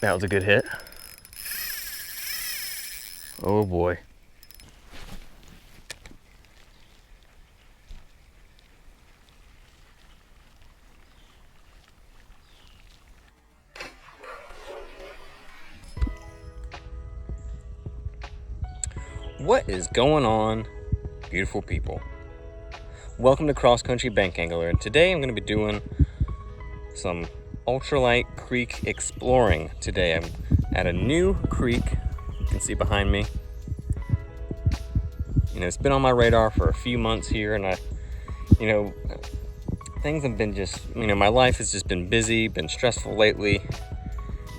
That was a good hit. Oh boy. What is going on, beautiful people? Welcome to Cross Country Bank Angler, and today I'm going to be doing some ultralight creek exploring. Today I'm at a new creek, you can see behind me. You know, it's been on my radar for a few months here, and things have been my life has just been busy, been stressful lately,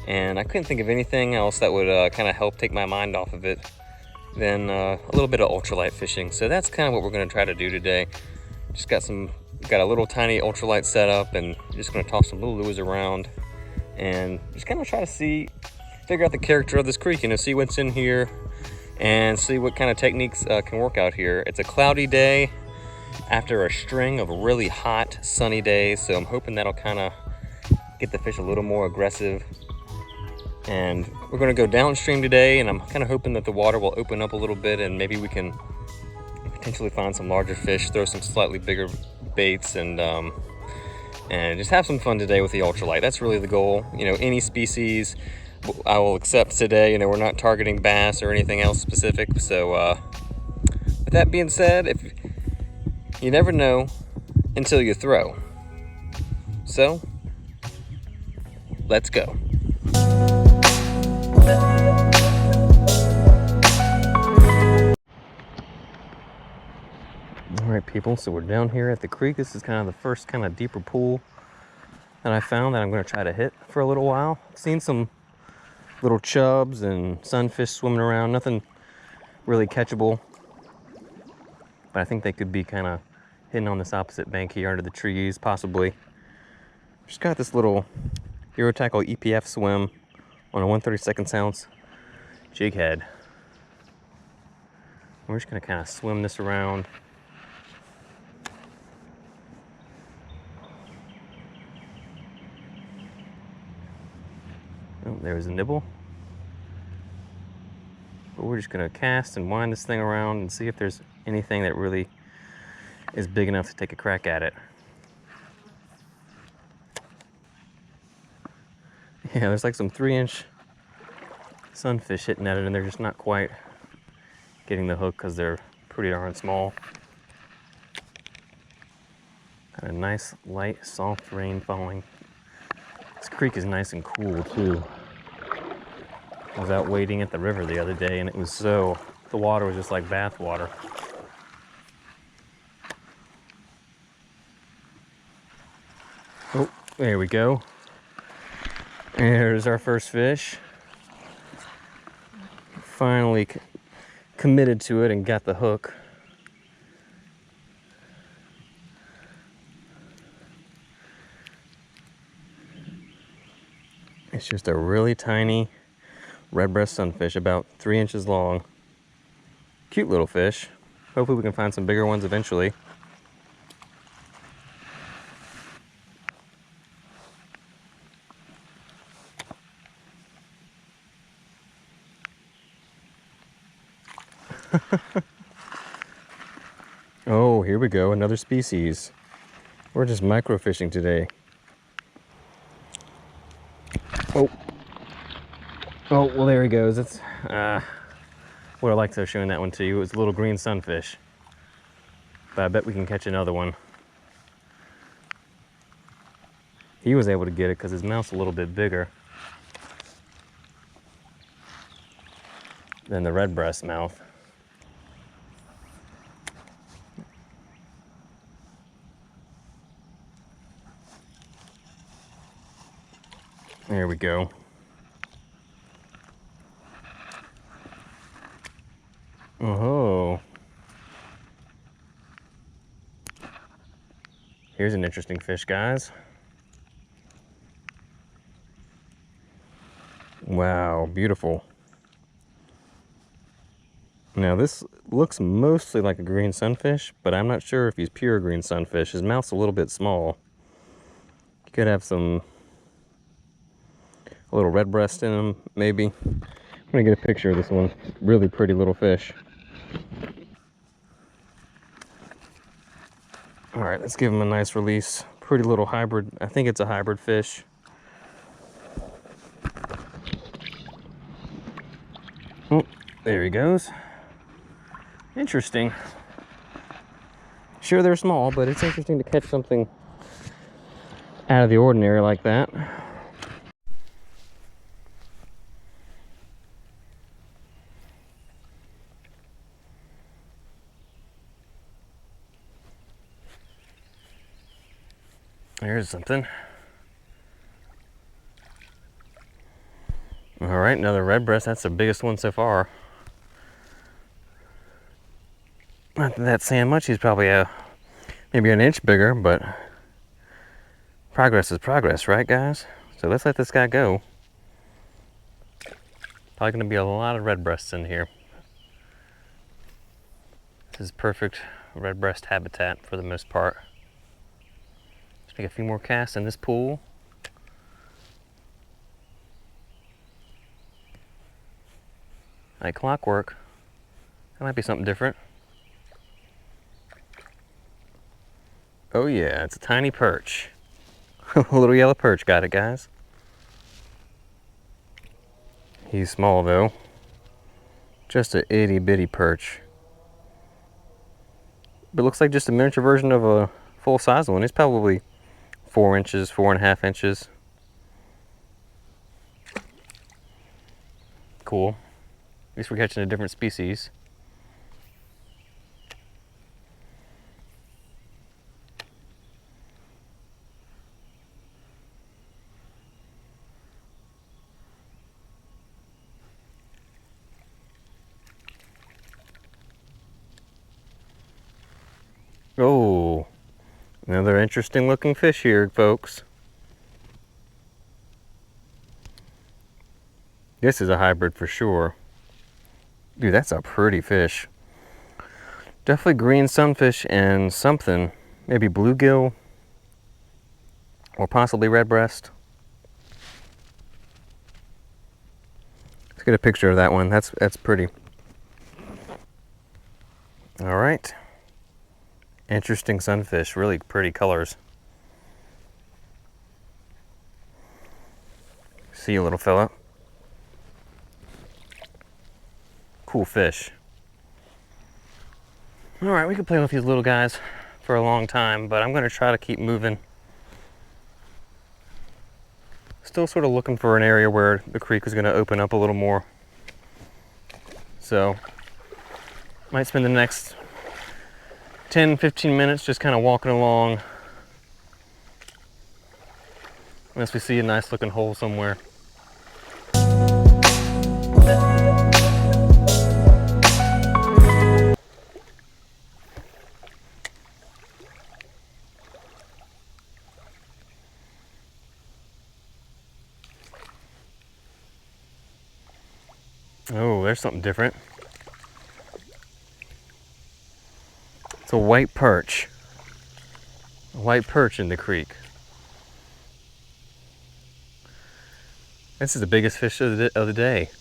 and I couldn't think of anything else that would kind of help take my mind off of it than a little bit of ultralight fishing. So that's kind of what we're going to try to do today. Just got a little tiny ultralight setup, and just going to toss some little lures around and just kind of try to figure out the character of this creek, see what's in here and see what kind of techniques can work out here. It's a cloudy day after a string of really hot sunny days, so I'm hoping that'll kind of get the fish a little more aggressive. And we're going to go downstream today, and I'm kind of hoping that the water will open up a little bit and maybe we can potentially find some larger fish, throw some slightly bigger baits, and just have some fun today with the ultralight. That's really the goal. Any species I will accept today. We're not targeting bass or anything else specific. So with that being said, if you never know until you throw. So let's go. Alright people, so we're down here at the creek. This is kind of the first kind of deeper pool that I found that I'm going to try to hit for a little while. I've seen some little chubs and sunfish swimming around, nothing really catchable, but I think they could be kind of hidden on this opposite bank here under the trees, possibly. Just got this little Eurotackle EPF swim on a 1/32 ounce jig head. We're just going to kind of swim this around. Oh, there's a nibble. But we're just going to cast and wind this thing around and see if there's anything that really is big enough to take a crack at it. Yeah, there's like some 3-inch sunfish hitting at it, and they're just not quite getting the hook because they're pretty darn small. Got a nice, light, soft rain falling. This creek is nice and cool too. I was out wading at the river the other day, and the water was just like bath water. Oh, there we go. There's our first fish. Finally committed to it and got the hook. It's just a really tiny red breast sunfish, about 3 inches long. Cute little fish. Hopefully we can find some bigger ones eventually. Oh, here we go, another species. We're just microfishing today. Oh, well, there he goes. It's would have liked to have shown that one to you. It was a little green sunfish, but I bet we can catch another one. He was able to get it because his mouth's a little bit bigger than the red breast mouth. There we go. Oh, here's an interesting fish, guys. Wow, beautiful. Now this looks mostly like a green sunfish, but I'm not sure if he's pure green sunfish. His mouth's a little bit small. He could have a A little red breast in them, maybe. I'm gonna get a picture of this one. Really pretty little fish. All right, let's give him a nice release. Pretty little hybrid. I think it's a hybrid fish. Oh, there he goes. Interesting. Sure, they're small, but it's interesting to catch something out of the ordinary like that. There's something. All right, another red breast. That's the biggest one so far. Not that saying much. He's probably maybe an inch bigger, but progress is progress, right, guys? So let's let this guy go. Probably going to be a lot of red breasts in here. This is perfect red breast habitat for the most part. Let's make a few more casts in this pool. Like clockwork. That might be something different. Oh yeah, it's a tiny perch. A little yellow perch, got it, guys. He's small though. Just a itty bitty perch. But it looks like just a miniature version of a full size one. He's probably 4 inches, 4.5 inches. Cool. At least we're catching a different species. Oh, another interesting looking fish here, folks. This is a hybrid for sure. Dude, that's a pretty fish. Definitely green sunfish and something, maybe bluegill or possibly red breast. Let's get a picture of that one. That's pretty. All right. Interesting sunfish, really pretty colors. See you, little fella. Cool fish. All right, we could play with these little guys for a long time, but I'm gonna try to keep moving. Still sort of looking for an area where the creek is gonna open up a little more. So, might spend the next 10-15 minutes just kind of walking along unless we see a nice looking hole somewhere. Oh, there's something different. It's a white perch. A white perch in the creek. This is the biggest fish of the day.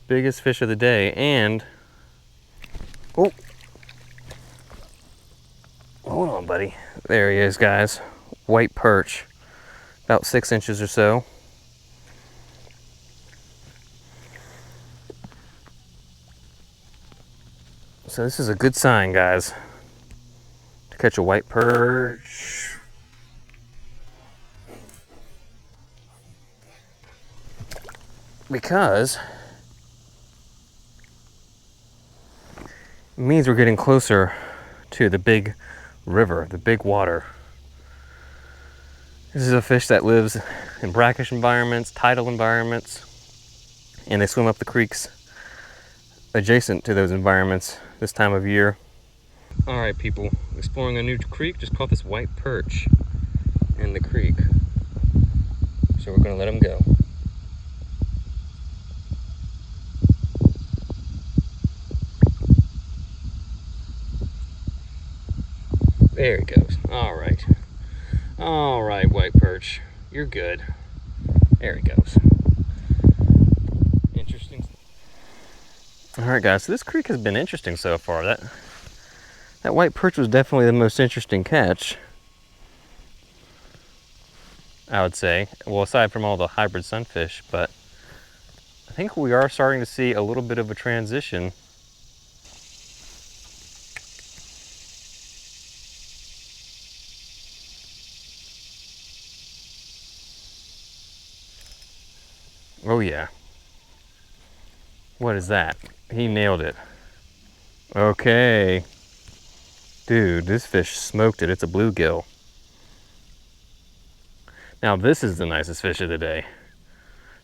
Biggest fish of the day, and oh, hold on, buddy. There he is, guys. White perch, about 6 inches or so. So this is a good sign, guys, to catch a white perch. Because it means we're getting closer to the big river, the big water. This is a fish that lives in brackish environments, tidal environments, and they swim up the creeks adjacent to those environments this time of year. All right, people, exploring a new creek, just caught this white perch in the creek. So we're gonna let him go. There he goes. All right. All right, white perch, you're good. There he goes. Interesting. All right, guys, so this creek has been interesting so far. That white perch was definitely the most interesting catch, I would say. Well, aside from all the hybrid sunfish, but I think we are starting to see a little bit of a transition. Oh yeah. What is that? He nailed it. Okay. Dude, this fish smoked it. It's a bluegill. Now this is the nicest fish of the day.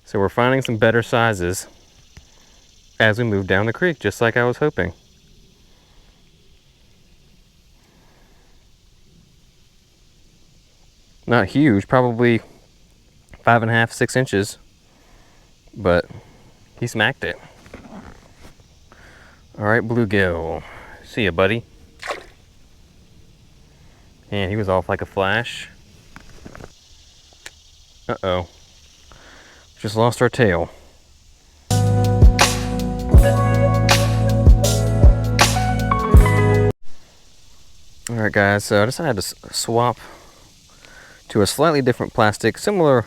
So we're finding some better sizes as we move down the creek, just like I was hoping. Not huge, probably 5.5, 6 inches, but he smacked it. All right, bluegill. See ya, buddy. And he was off like a flash. Uh-oh. Just lost our tail. All right, guys, so I decided to swap to a slightly different plastic, similar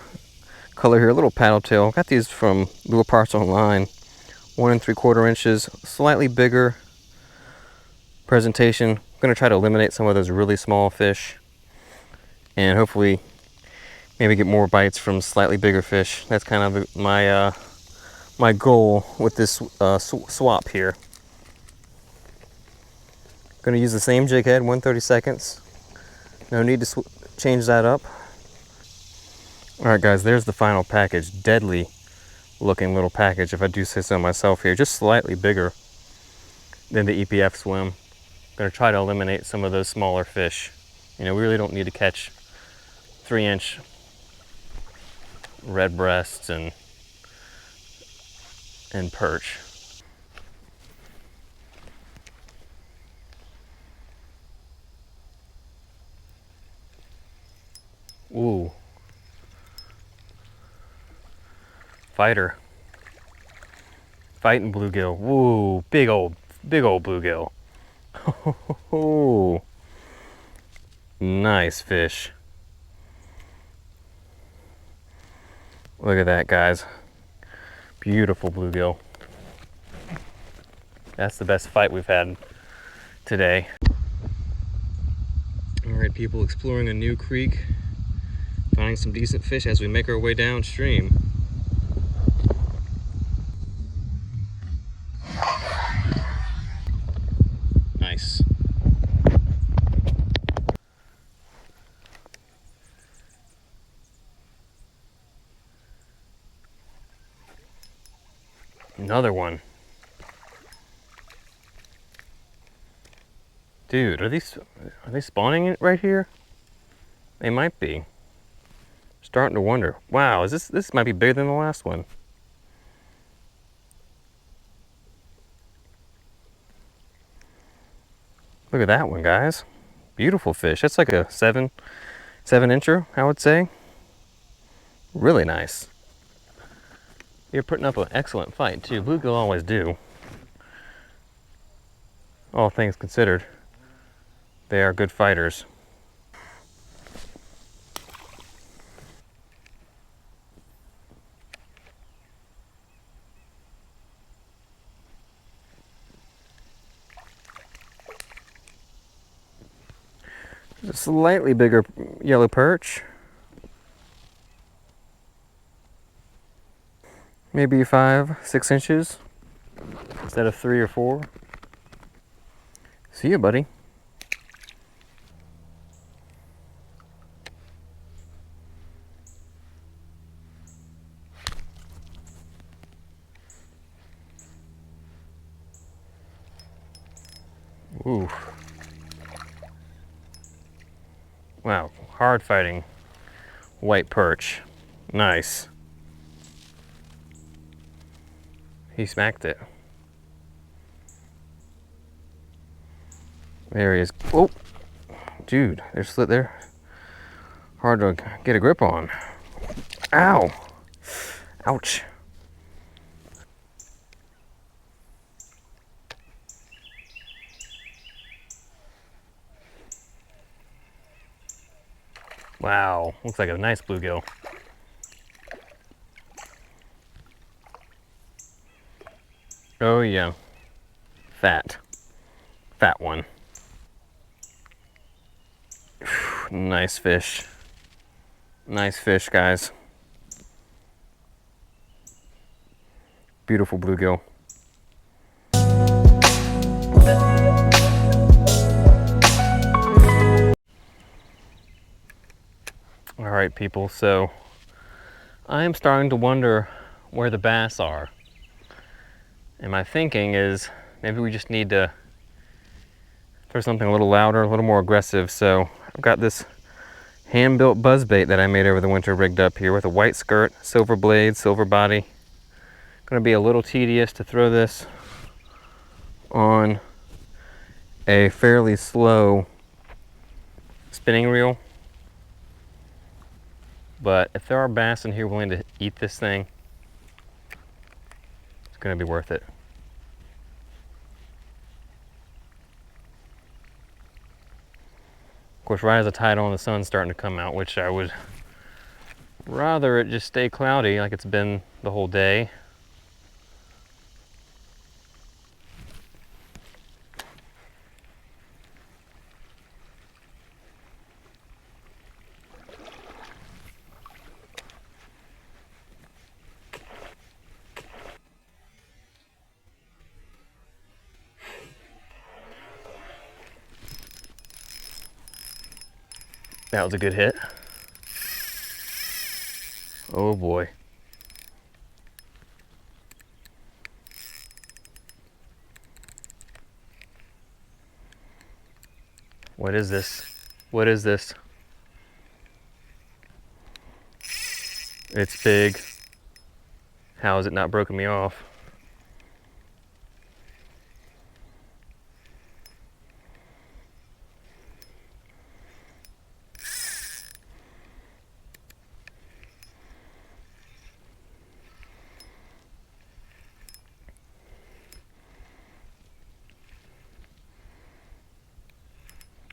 color here, a little paddle tail. Got these from Little Parts Online, 1 3/4 inches, slightly bigger presentation. I'm gonna try to eliminate some of those really small fish and hopefully maybe get more bites from slightly bigger fish. That's kind of my goal with this swap here. Gonna use the same jig head, 1/32. No need to change that up. All right, guys, there's the final package. Deadly looking little package, if I do say so myself here. Just slightly bigger than the EPF swim. Gonna try to eliminate some of those smaller fish. You know, we really don't need to catch 3-inch red breasts and perch. Ooh. Fighter. Fighting bluegill. Woo, big old bluegill. Oh, nice fish. Look at that, guys. Beautiful bluegill. That's the best fight we've had today. All right, people, exploring a new creek, finding some decent fish as we make our way downstream. Nice. Another one. Dude, are they spawning it right here? They might be. Starting to wonder. Wow, this might be bigger than the last one. Look at that one, guys. Beautiful fish. That's like a 7-incher, I would say. Really nice. You're putting up an excellent fight too. Bluegill always do. All things considered, they are good fighters. A slightly bigger yellow perch. Maybe 5, 6 inches instead of 3 or 4. See ya, buddy. Ooh. Wow, hard fighting white perch. Nice. He smacked it. There he is. Oh, dude, they're hard to get a grip on. Ow! Ouch. Wow, looks like a nice bluegill. Oh yeah, fat one. Nice fish, guys. Beautiful bluegill. All right, people, so I am starting to wonder where the bass are. And my thinking is maybe we just need to throw something a little louder, a little more aggressive. So I've got this hand-built buzzbait that I made over the winter rigged up here with a white skirt, silver blade, silver body. Gonna be a little tedious to throw this on a fairly slow spinning reel. But if there are bass in here willing to eat this thing, it's gonna be worth it. Of course, right as the tide on, the sun's starting to come out, which I would rather it just stay cloudy like it's been the whole day. That was a good hit. Oh boy. What is this? What is this? It's big. How has it not broken me off?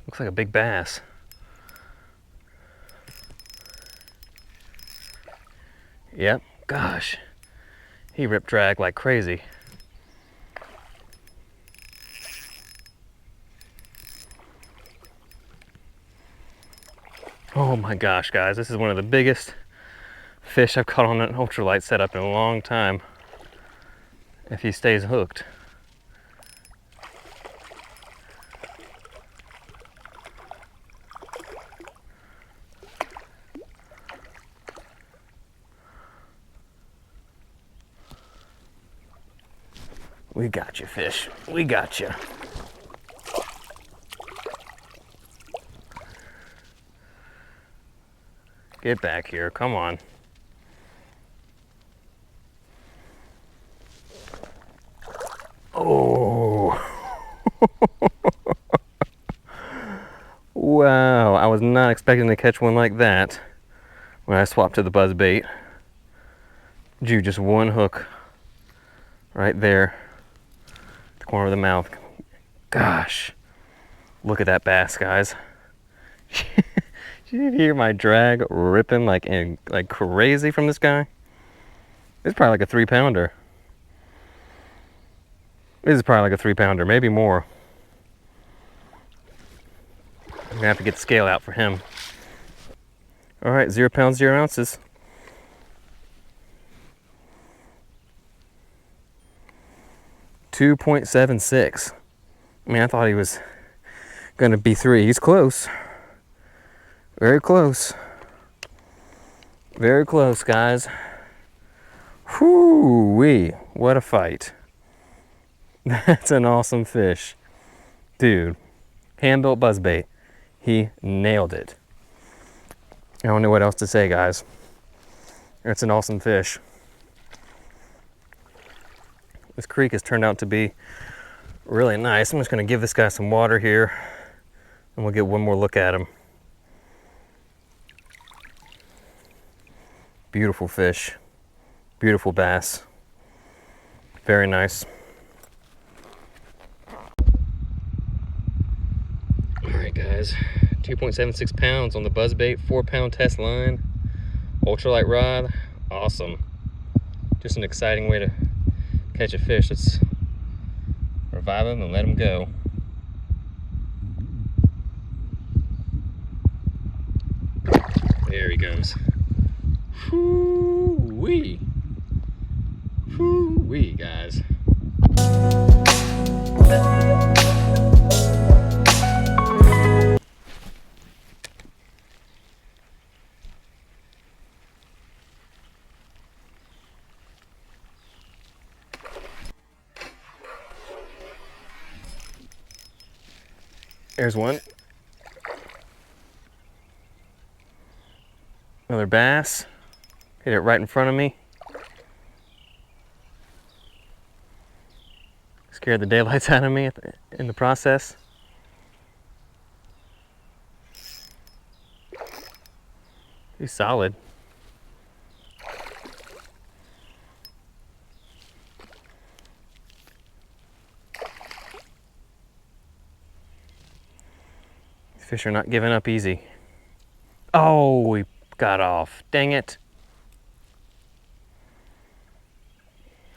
Looks like a big bass. Yep, gosh. He rip drag like crazy. Oh my gosh, guys, this is one of the biggest fish I've caught on an ultralight setup in a long time. If he stays hooked. We got you, fish. We got you. Get back here, come on. Oh. Wow, I was not expecting to catch one like that when I swapped to the buzzbait. Drew just one hook right there, the corner of the mouth. Gosh, look at that bass, guys. Did you hear my drag ripping like crazy from this guy? It's probably like a 3-pounder. This is probably like a 3-pounder, maybe more. I'm gonna have to get the scale out for him. All right, 0 pounds, 0 ounces. .76. I mean, I thought he was gonna be 3. He's close. Very close. Very close, guys. Whoo-wee, what a fight. That's an awesome fish. Dude, hand-built buzzbait. He nailed it. I don't know what else to say, guys. It's an awesome fish. This creek has turned out to be really nice. I'm just gonna give this guy some water here and we'll get one more look at him. Beautiful fish, beautiful bass, very nice. All right guys, 2.76 pounds on the buzzbait, 4-pound test line, ultralight rod, awesome. Just an exciting way to catch a fish. Let's revive him and let him go. There he goes. Whoo-wee. Whoo-wee, guys. There's one. Another bass. Hit it right in front of me. Scared the daylights out of me in the process. He's solid. Fish are not giving up easy. Oh, we got off. Dang it.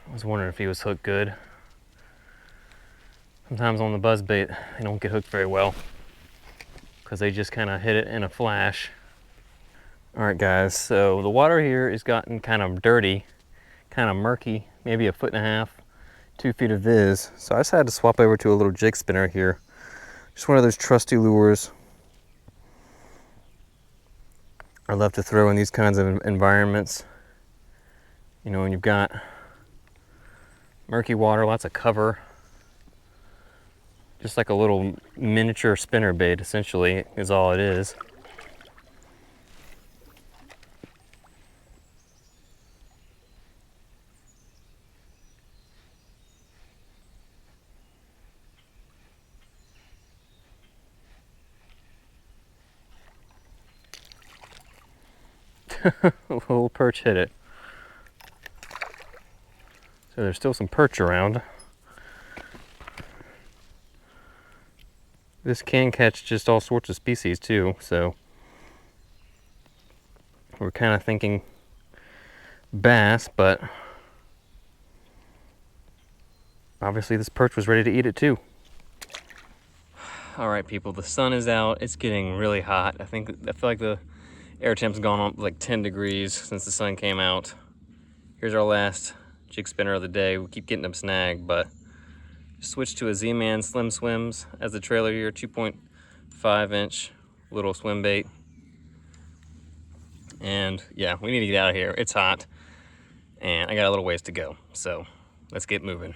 I was wondering if he was hooked good. Sometimes on the buzzbait, they don't get hooked very well because they just kind of hit it in a flash. All right, guys, so the water here has gotten kind of dirty, kind of murky, maybe 1.5 feet, 2 feet of viz. So I decided to swap over to a little jig spinner here. Just one of those trusty lures I love to throw in these kinds of environments. You know, when you've got murky water, lots of cover. Just like a little miniature spinner bait, essentially, is all it is. A little perch hit it. So there's still some perch around. This can catch just all sorts of species too, so we're kind of thinking bass, but obviously this perch was ready to eat it too. All right, people, the sun is out. It's getting really hot. I feel like the air temp's gone up like 10 degrees since the sun came out. Here's our last jig spinner of the day. We keep getting them snagged, but switched to a Z-Man Slim Swims as the trailer here, 2.5-inch little swim bait. And yeah, we need to get out of here. It's hot and I got a little ways to go. So let's get moving.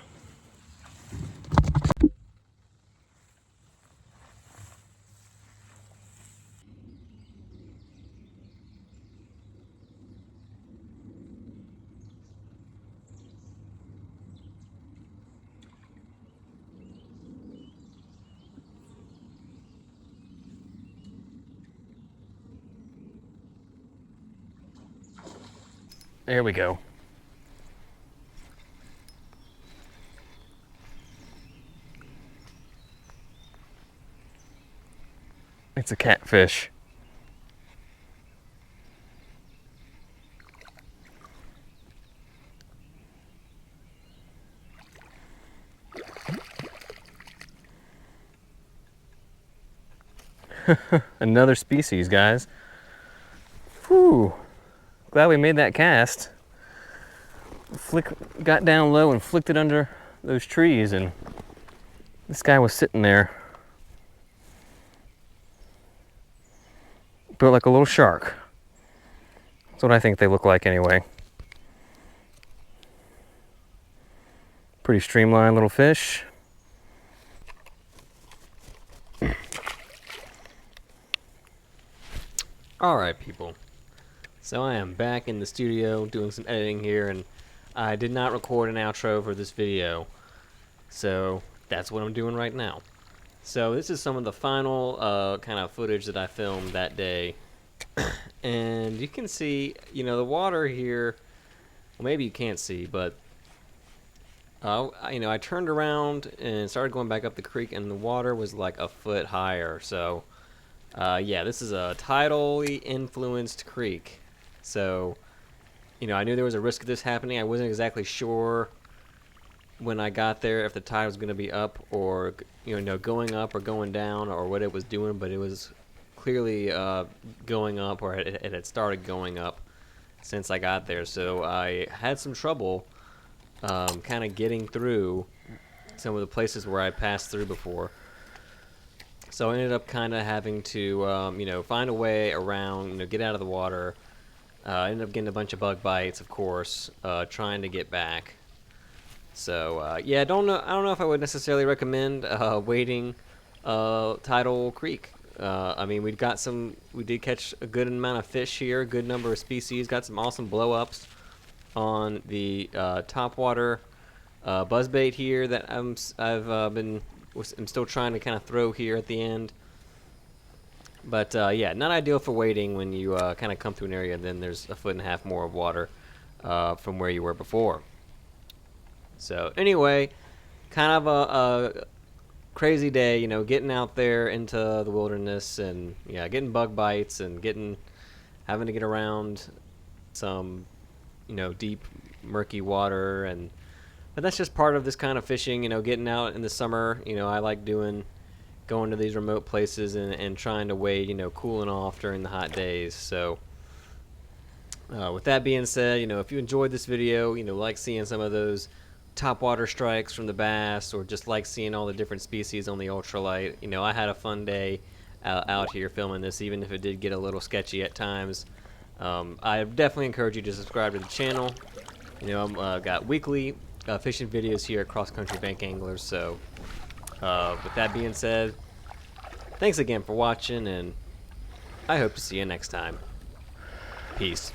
There we go. It's a catfish. Another species, guys. Whew. Glad we made that cast. Got down low and flicked it under those trees, and this guy was sitting there. Built like a little shark. That's what I think they look like anyway. Pretty streamlined little fish. All right, people. So I am back in the studio doing some editing here, and I did not record an outro for this video. So that's what I'm doing right now. So this is some of the final kind of footage that I filmed that day. And you can see, you know, the water here, well, maybe you can't see, but you know, I turned around and started going back up the creek, and the water was like a foot higher. So yeah, this is a tidally influenced creek. So, you know, I knew there was a risk of this happening. I wasn't exactly sure when I got there if the tide was going to be up or, you know, going up or going down or what it was doing, but it was clearly going up, or it had started going up since I got there. So I had some trouble kind of getting through some of the places where I passed through before. So I ended up kind of having to, you know, find a way around, you know, get out of the water. I ended up getting a bunch of bug bites, of course, trying to get back. So yeah, I don't know if I would necessarily recommend wading Tidal Creek. I mean, we did catch a good amount of fish here, a good number of species. Got some awesome blow-ups on the topwater buzzbait here that I'm still trying to kind of throw here at the end. But yeah, not ideal for wading when you kind of come through an area and then there's 1.5 feet more of water from where you were before. So anyway, kind of a crazy day, you know, getting out there into the wilderness and yeah, getting bug bites and having to get around some, you know, deep, murky water, but that's just part of this kind of fishing, you know, getting out in the summer. You know, I like going to these remote places and trying to wade, you know, cooling off during the hot days. So with that being said, you know, if you enjoyed this video, you know, like seeing some of those topwater strikes from the bass, or just like seeing all the different species on the ultralight, you know, I had a fun day out here filming this, even if it did get a little sketchy at times. I definitely encourage you to subscribe to the channel. You know, I've got weekly fishing videos here at Cross Country Bank Anglers. So with that being said, thanks again for watching, and I hope to see you next time. Peace.